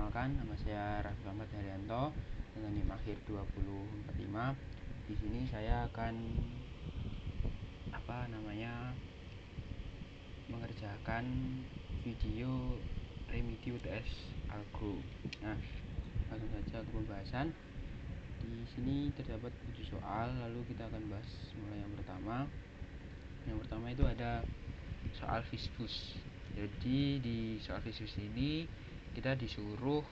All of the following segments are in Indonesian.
Perkenalkan, nama saya Raffi Ahmad Haryanto dengan NIM akhir 2045. Di sini saya akan mengerjakan video remedi UTS Algro. Nah, langsung saja ke pembahasan. Di sini terdapat 7 soal, lalu kita akan bahas mulai yang pertama. Yang pertama itu ada soal Visbus. Jadi di soal Visbus ini kita disuruh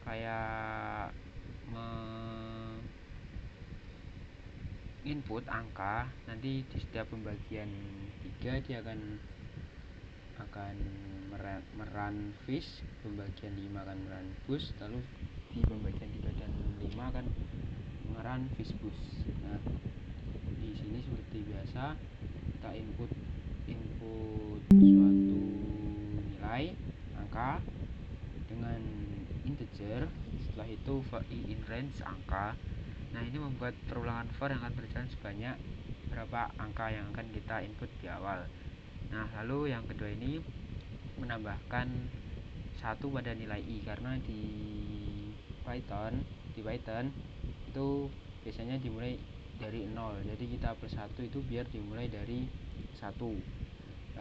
kayak input angka. Nanti di setiap pembagian 3 dia akan meran vis, pembagian 5 akan meran bus, lalu di pembagian 3 dan 5 akan meran Visbus. Nah, di sini seperti biasa kita input suatu nilai angka dengan integer, setelah itu for i in range angka. Nah, ini membuat perulangan for yang akan berjalan sebanyak berapa angka yang akan kita input di awal. Nah, lalu yang kedua ini menambahkan 1 pada nilai i, karena di Python itu biasanya dimulai dari 0. Jadi kita plus 1 itu biar dimulai dari 1.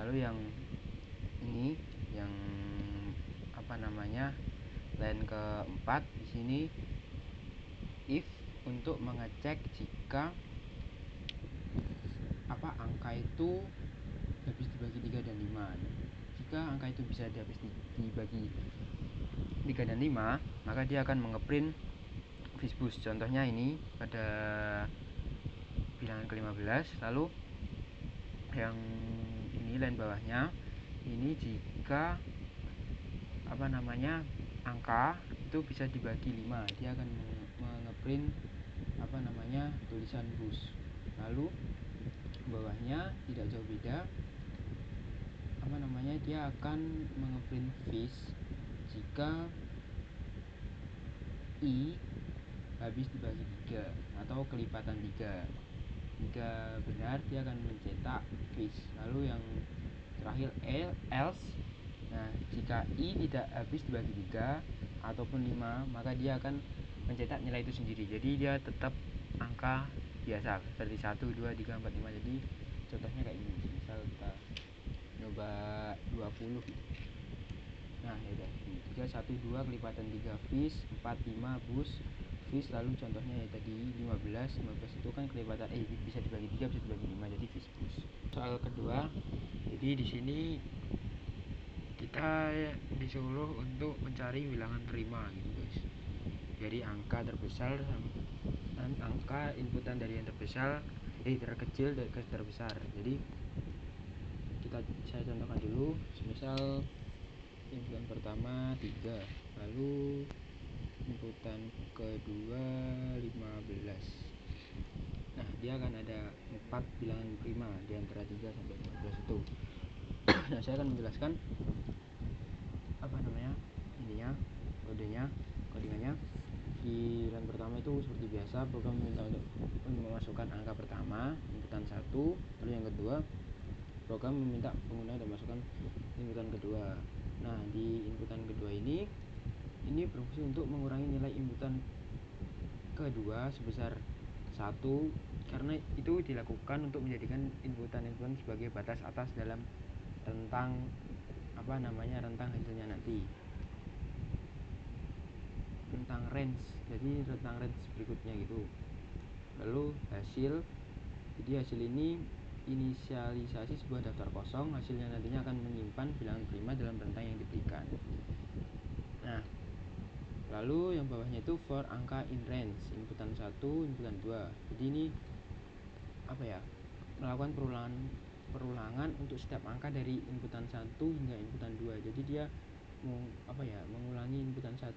Lalu yang ini line keempat di sini if untuk mengecek jika angka itu habis dibagi 3 dan 5. Jika angka itu bisa dibagi 3 dan 5, maka dia akan mengeprint Visbus. Contohnya ini pada bilangan ke-15. Lalu yang ini line bawahnya ini jika angka itu bisa dibagi 5, dia akan mengeprint tulisan bus. Lalu bawahnya tidak jauh beda, dia akan mengeprint vis jika i habis dibagi 3 atau kelipatan 3. Jika benar, dia akan mencetak vis. Lalu yang terakhir else. Nah, jika i tidak habis dibagi 3 ataupun 5, maka dia akan mencetak nilai itu sendiri. Jadi dia tetap angka biasa seperti 1, 2, 3, 4, 5. Jadi contohnya kayak gini. Misal kita coba 20 gitu. Nah, ya udah. 3 1 2 kelipatan 3 vis, 4 5 bus vis. Lalu contohnya ya tadi 15 itu kan kelipatan bisa dibagi 3, bisa dibagi 5, jadi vis bus. Soal kedua. Jadi di sini kita disuruh untuk mencari bilangan prima gitu, guys. Jadi angka terbesar dan angka inputan dari yang terkecil ke terbesar. Jadi saya contohkan dulu. Misal inputan pertama 3, lalu inputan kedua 15. Nah, dia akan ada 4 bilangan prima di antara 3 sampai 15 itu. Nah, saya akan menjelaskan kodingannya. Di line pertama itu seperti biasa, program meminta untuk memasukkan angka pertama, inputan 1. Lalu yang kedua, program meminta pengguna untuk memasukkan inputan kedua. Nah, di inputan kedua ini berfungsi untuk mengurangi nilai inputan kedua sebesar 1, karena itu dilakukan untuk menjadikan inputan sebagai batas atas dalam rentang hasilnya nanti, rentang range. Jadi rentang range berikutnya gitu. Lalu hasil ini inisialisasi sebuah daftar kosong. Hasilnya nantinya akan menyimpan bilangan prima dalam rentang yang diberikan. Nah, lalu yang bawahnya itu for angka in range, inputan 1, inputan 2. Jadi ini melakukan perulangan untuk setiap angka dari inputan 1 hingga inputan 2. Jadi dia mengulangi inputan 1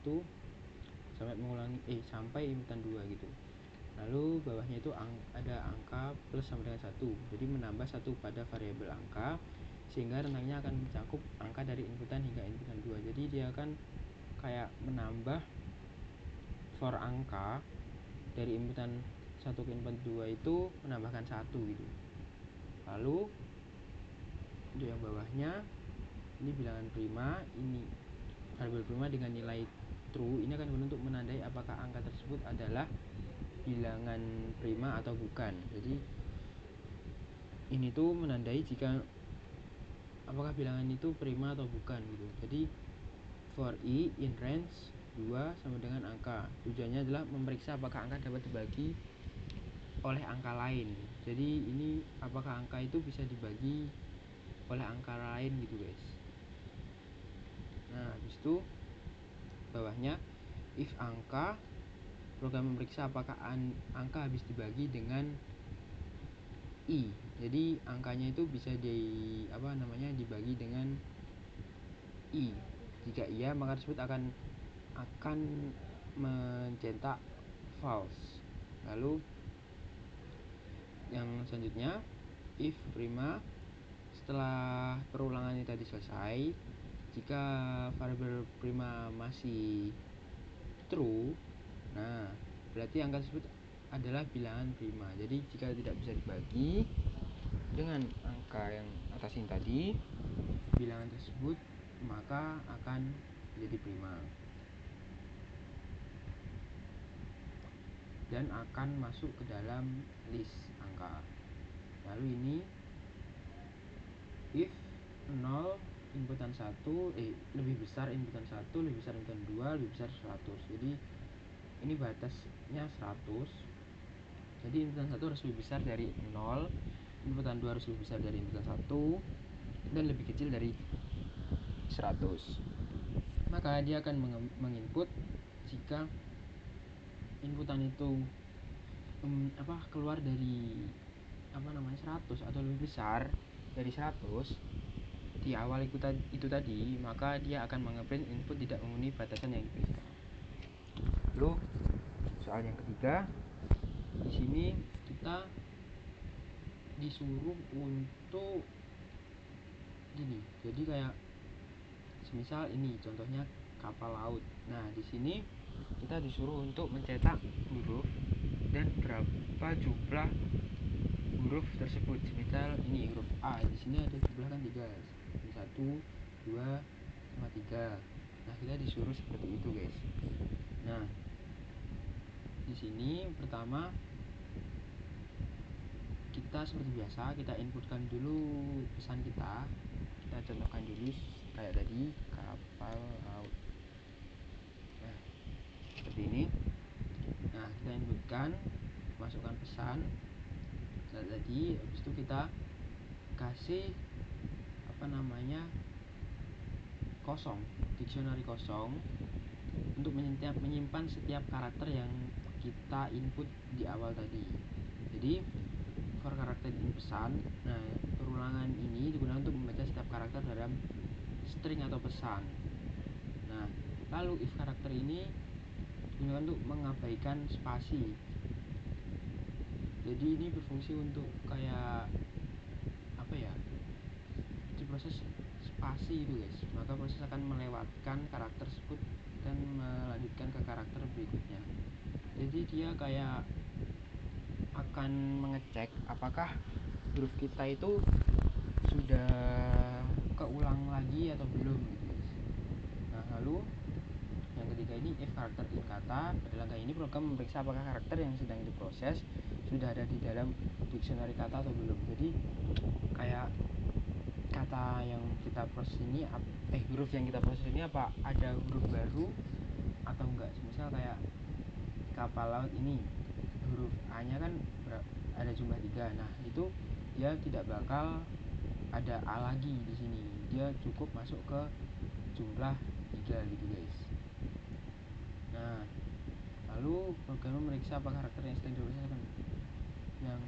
sampai inputan 2 gitu. Lalu bawahnya itu ada angka plus sama dengan 1. Jadi menambah 1 pada variabel angka sehingga rentangnya akan mencakup angka dari inputan hingga inputan 2. Jadi dia akan kayak menambah for angka dari inputan 1 ke inputan 2 itu menambahkan 1 gitu. Lalu untuk yang bawahnya ini bilangan prima, ini variabel prima dengan nilai true ini akan digunakan untuk menandai apakah angka tersebut adalah bilangan prima atau bukan. Jadi ini tuh menandai jika apakah bilangan itu prima atau bukan gitu. Jadi for i in range 2 sama dengan angka. Tujuannya adalah memeriksa apakah angka dapat dibagi oleh angka lain. Jadi ini apakah angka itu bisa dibagi oleh angka lain gitu guys. Nah habis itu bawahnya if angka, program memeriksa apakah angka habis dibagi dengan i. Jadi angkanya itu bisa dibagi dengan i. Jika iya maka tersebut akan mencetak false. Lalu yang selanjutnya if prima, setelah perulangan ini tadi selesai, jika variabel prima masih true, nah berarti angka tersebut adalah bilangan prima. Jadi jika tidak bisa dibagi dengan angka yang atas ini tadi, bilangan tersebut maka akan menjadi prima dan akan masuk ke dalam list angka. Lalu ini if 0 inputan 1 lebih besar inputan 1, lebih besar inputan 2, lebih besar 100. Jadi ini batasnya 100. Jadi inputan 1 harus lebih besar dari 0, inputan 2 harus lebih besar dari inputan 1 dan lebih kecil dari 100. Maka dia akan menginput jika inputan itu keluar dari 100 atau lebih besar dari 100 di awal itu tadi, maka dia akan mengeprint input tidak memenuhi batasan yang diberikan. Lalu soal yang ketiga, di sini kita disuruh untuk gini. Jadi kayak semisal ini contohnya kapal laut. Nah, di sini kita disuruh untuk mencetak huruf dan berapa jumlah huruf tersebut. Misal ini huruf A, di sini ada jumlah kan 3. 1, 2, sama 3. Nah, kita disuruh seperti itu, guys. Nah, di sini pertama kita seperti biasa kita inputkan dulu pesan kita contohkan dulu kayak tadi kapal laut. Nah, seperti ini. Nah, kita inputkan, masukkan pesan tadi, habis itu kita kasih kosong, dictionary kosong untuk menyimpan setiap karakter yang kita input di awal tadi. Jadi for karakter in pesan, nah perulangan ini digunakan untuk membaca setiap karakter dalam string atau pesan. Nah, lalu if karakter ini digunakan untuk mengabaikan spasi. Jadi ini berfungsi untuk kayak di proses spasi itu guys, maka proses akan melewatkan karakter tersebut dan melanjutkan ke karakter berikutnya. Jadi dia kayak akan mengecek apakah huruf kita itu sudah keulang lagi atau belum gitu guys. Nah, lalu yang ketiga ini if karakter in kata. Pada langkah ini program memeriksa apakah karakter yang sedang diproses sudah ada di dalam dictionary kata atau belum. Jadi kayak kata yang kita proses ini huruf yang kita proses ini apa ada huruf baru atau enggak. Misal kayak kapal laut ini huruf A nya kan ada jumlah 3. Nah, itu dia tidak bakal ada A lagi di sini. Dia cukup masuk ke jumlah 3 gitu guys. Nah, lalu program memeriksa apa karakter yang sedang diproses yang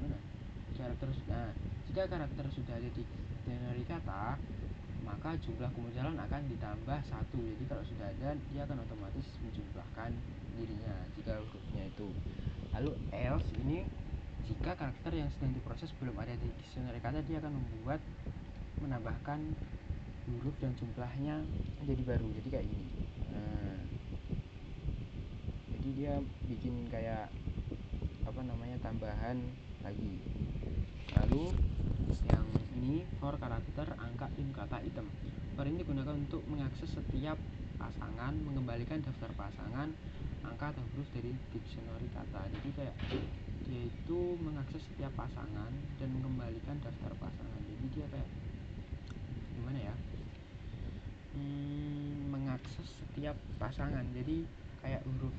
mana? Karakter. Nah, jika karakter sudah ada di dictionary kata, maka jumlah kemunculan akan ditambah 1. Jadi kalau sudah ada, dia akan otomatis menjumlahkan dirinya jika hurufnya itu. Lalu else ini jika karakter yang sedang diproses belum ada di dictionary kata, dia akan menambahkan huruf dan jumlahnya menjadi baru. Jadi kayak gini. Nah, jadi dia bikin kayak tambahan lagi. Lalu yang ini for karakter angka in kata item. For ini digunakan untuk mengakses setiap pasangan, mengembalikan daftar pasangan, angka atau huruf dari dictionary kata. Jadi kayak dia itu mengakses setiap pasangan dan mengembalikan daftar pasangan. Jadi dia kayak gimana ya, mengakses setiap pasangan. Jadi kayak huruf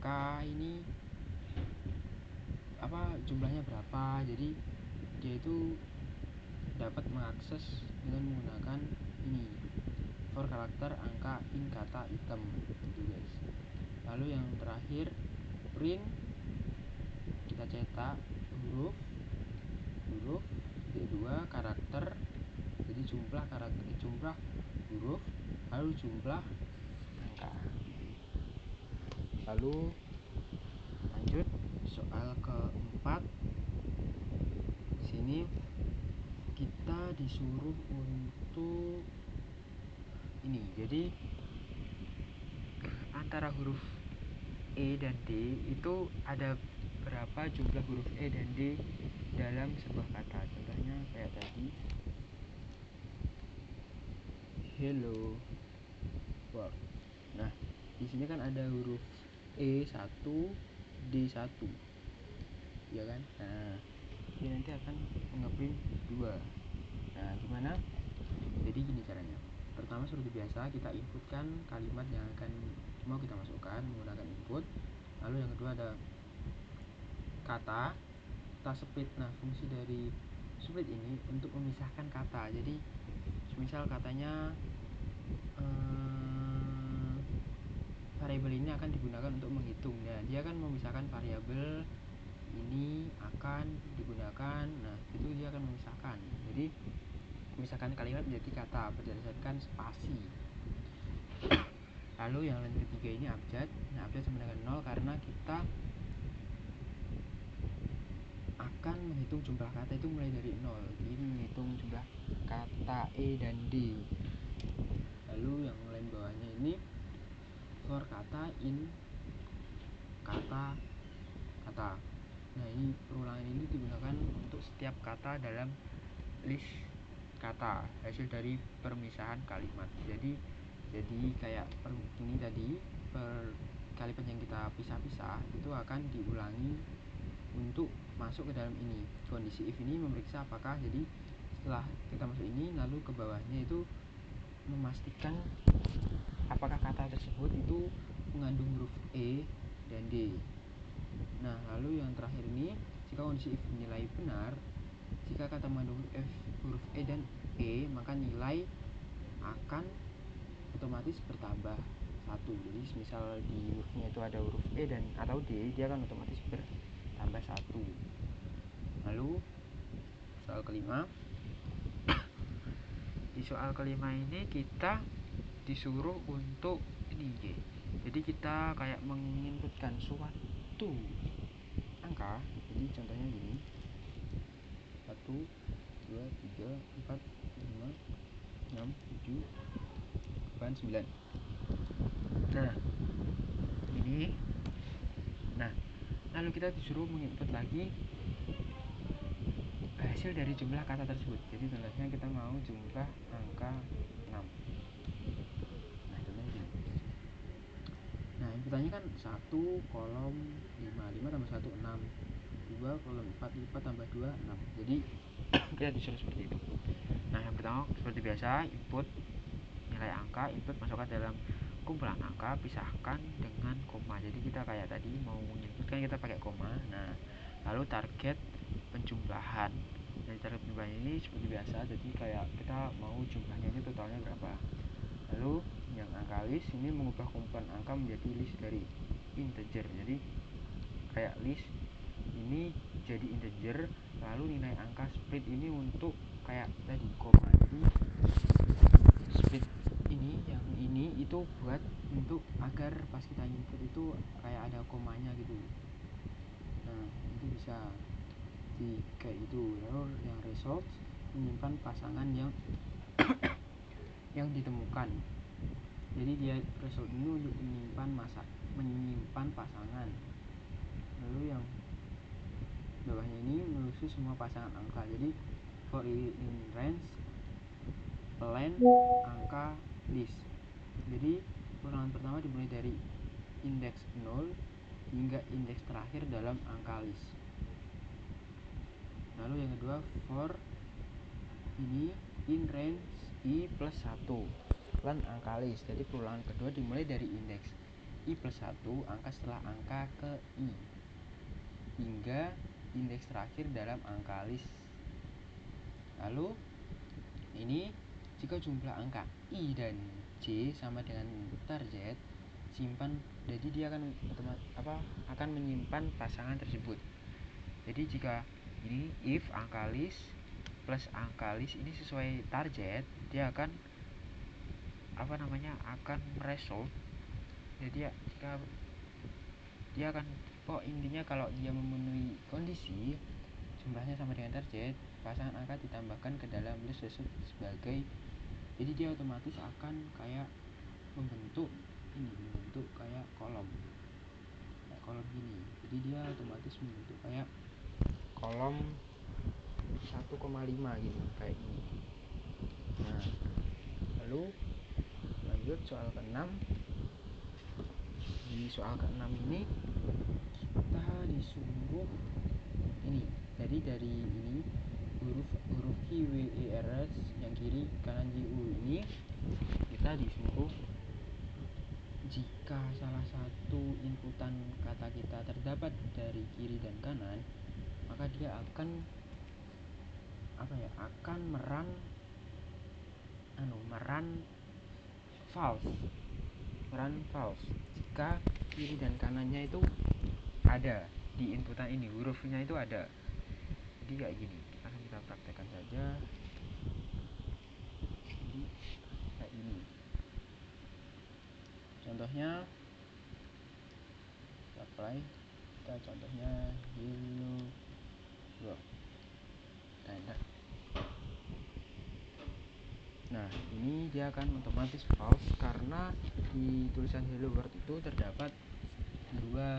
K ini apa jumlahnya berapa, jadi dia itu dapat mengakses dengan menggunakan ini for karakter angka in kata item gitu guys. Lalu yang terakhir print, kita cetak huruf D2 karakter, jadi jumlah karakter, jumlah huruf lalu jumlah angka. Lalu lanjut soal keempat. Sini kita disuruh untuk ini, jadi antara huruf E dan D itu ada berapa jumlah huruf E dan D dalam sebuah kata. Contohnya kayak tadi hello world. Nah, di sini kan ada huruf E1, D1. Ya kan? Nah, ini nanti akan ngeprint 2. Nah, gimana? Jadi gini caranya. Pertama seperti biasa kita inputkan kalimat yang akan mau kita masukkan menggunakan input. Lalu yang kedua ada kata, kita split. Nah, fungsi dari split ini untuk memisahkan kata. Jadi misal katanya variabel ini akan digunakan untuk menghitung. Nah, dia akan memisahkan variabel ini akan digunakan. Nah, itu dia akan memisahkan. Jadi memisahkan kalimat menjadi kata berdasarkan spasi. Lalu yang ketiga ini abjad. Nah, abjad sama dengan 0 karena kita akan menghitung jumlah kata itu mulai dari 0. Jadi menghitung jumlah kata E dan D. Lalu yang lain bawahnya ini for kata in kata. Nah, ini perulangan ini digunakan untuk setiap kata dalam list kata hasil dari permisahan kalimat. Jadi kayak ini tadi kalimat yang kita pisah-pisah itu akan diulangi untuk masuk ke dalam ini. Kondisi if ini memeriksa apakah, jadi setelah kita masuk ini lalu ke bawahnya itu memastikan apakah kata tersebut itu mengandung huruf E dan D. Nah, lalu yang terakhir ini jika kondisi if nilai benar, jika kata mengandung huruf E dan E, maka nilai akan otomatis bertambah 1. Jadi misal di hurufnya itu ada huruf E dan atau D, dia akan otomatis bertambah 1. Lalu soal kelima. Di soal kelima ini kita disuruh untuk ini. Jadi kita kayak menginputkan suatu angka. Jadi contohnya gini, 1, 2, 3, 4, 5, 6, 7, 8, 9. Nah, ini. Nah, lalu kita disuruh menginput lagi hasil dari jumlah kata tersebut. Jadi contohnya kita mau jumlah angka 6. Nah, contohnya gini. Nah, inputannya kan 1 kolom 5 tambah 1 6, 2 kolom 4 tambah 2 6. Jadi kita disuruh seperti itu. Nah, yang pertama seperti biasa input nilai angka, input masukkan dalam kumpulan angka, pisahkan dengan koma. Jadi kita kayak tadi mau input kan kita pakai koma. Nah, lalu target penjumlahan. Jadi target penjumlahan ini seperti biasa, jadi kayak kita mau jumlahnya ini totalnya berapa. Lalu yang angka list ini mengubah kumpulan angka menjadi list dari integer. Jadi kayak list ini jadi integer, lalu nilai angka split ini untuk kayak tadi koma. Jadi split ini yang ini itu buat untuk agar pas kita input itu kayak ada komanya gitu. Nah, itu bisa di kayak itu. Lalu yang result menyimpan pasangan yang yang ditemukan. Jadi dia result ini untuk menyimpan pasangan. Lalu yang bawahnya ini menulis semua pasangan angka. Jadi for in range len angka list. Jadi ulangan pertama dimulai dari indeks 0 hingga indeks terakhir dalam angka list. Lalu yang kedua for ini in range i plus 1 len angka list. Jadi perulangan kedua dimulai dari indeks i plus 1 angka setelah angka ke i hingga indeks terakhir dalam angka list. Lalu ini jika jumlah angka i dan j sama dengan target, simpan. Jadi dia akan menyimpan pasangan tersebut. Jadi jika ini if angka list plus angka list ini sesuai target, dia akan akan result. Jadi jika dia akan intinya kalau dia memenuhi kondisi jumlahnya sama dengan target, pasangan angka ditambahkan ke dalam list tersebut sebagai, jadi dia otomatis akan kayak membentuk kayak kolom gini. Jadi dia otomatis membentuk kayak kolom 1,5 gini kayak gini. Nah, lalu lanjut soal ke-6. Di soal ke-6 ini kita disuruh ini. Jadi dari ini huruf Q, W, E, R, S yang kiri, kanan, J, U ini kita disuruh jika salah satu inputan kata kita terdapat dari kiri dan kanan, maka dia akan meran false jika kiri dan kanannya itu ada di inputan ini, hurufnya itu ada. Jadi kayak gini, langsung kita praktekkan saja. Jadi kayak gini contohnya, kita apply. Contohnya hello world. Nah, ini dia akan otomatis false karena di tulisan hello world itu terdapat dua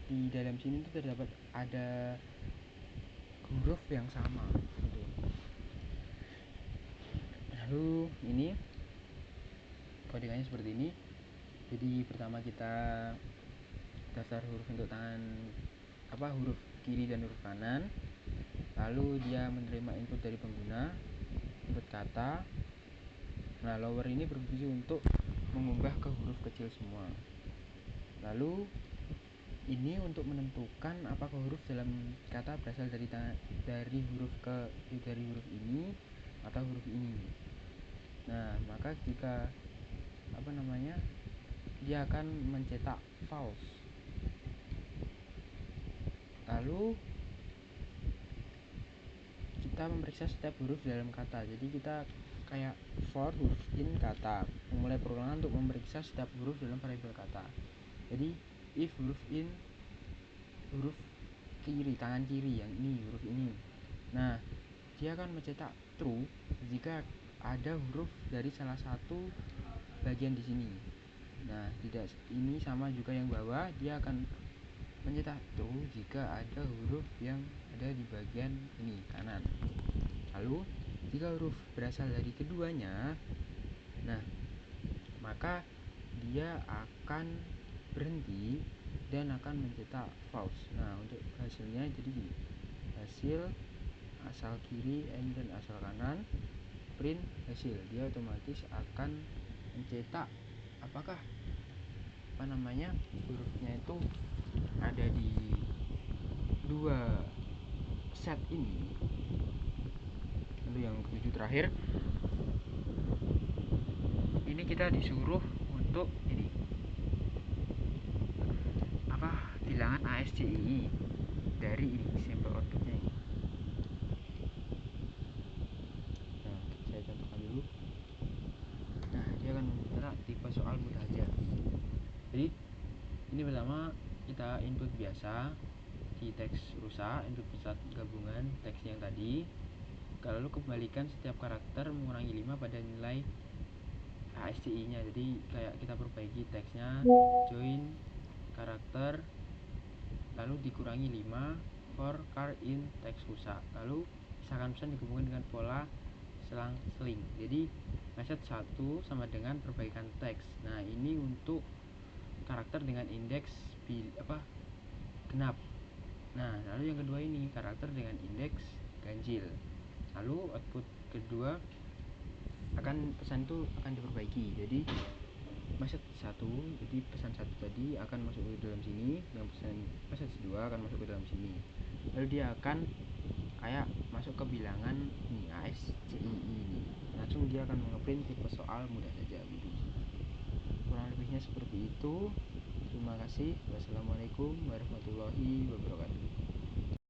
di dalam sini itu terdapat ada huruf yang sama gitu. Lalu ini kodenya seperti ini. Jadi pertama kita daftar huruf untuk tangan huruf kiri dan huruf kanan. Lalu dia menerima input dari pengguna, input kata. Nah, lower ini berfungsi untuk mengubah ke huruf kecil semua. Lalu ini untuk menentukan apakah huruf dalam kata berasal dari huruf ini atau huruf ini. Nah, maka jika dia akan mencetak false. Lalu kita memeriksa setiap huruf dalam kata. Jadi kita kayak for huruf in kata, memulai perulangan untuk memeriksa setiap huruf dalam variabel kata. Jadi if huruf in, huruf kiri, tangan kiri yang ini, huruf ini. Nah, dia akan mencetak true jika ada huruf dari salah satu bagian di sini. Nah, tidak, ini sama juga yang bawah, dia akan mencetak true jika ada huruf yang ada di bagian ini kanan. Lalu jika huruf berasal dari keduanya, nah maka dia akan berhenti dan akan mencetak false. Nah, untuk hasilnya jadi gini, hasil asal kiri dan asal kanan, print hasil. Dia otomatis akan mencetak apakah hurufnya itu ada di dua set ini. Lalu yang ketujuh terakhir, ini kita disuruh untuk ini bilangan ASCII dari ini sampel outputnya ini. Nah, saya contohkan dulu. Nah, dia akan memutar tipe soal mudah aja. Jadi ini pertama kita input biasa di teks rusak, input pusat gabungan teks yang tadi. Lalu kembalikan setiap karakter mengurangi 5 pada nilai ASCII nya. Jadi kayak kita perbaiki teksnya, join karakter, lalu dikurangi 5 for car in teks rusak, lalu misalkan pesan digabungkan dengan pola selang-seling. Jadi message 1 sama dengan perbaikan teks. Nah ini untuk karakter dengan indeks genap. Nah lalu yang kedua ini karakter dengan indeks ganjil. Lalu output kedua pesan itu akan diperbaiki. Jadi message 1, jadi pesan 1 tadi akan masuk ke dalam sini, yang message 2 akan masuk ke dalam sini. Lalu dia akan kayak masuk ke bilangan ini ASCII ini. Langsung dia akan ngeprint tipe soal mudah saja gitu. Kurang lebihnya seperti itu. Terima kasih. Wassalamualaikum warahmatullahi wabarakatuh.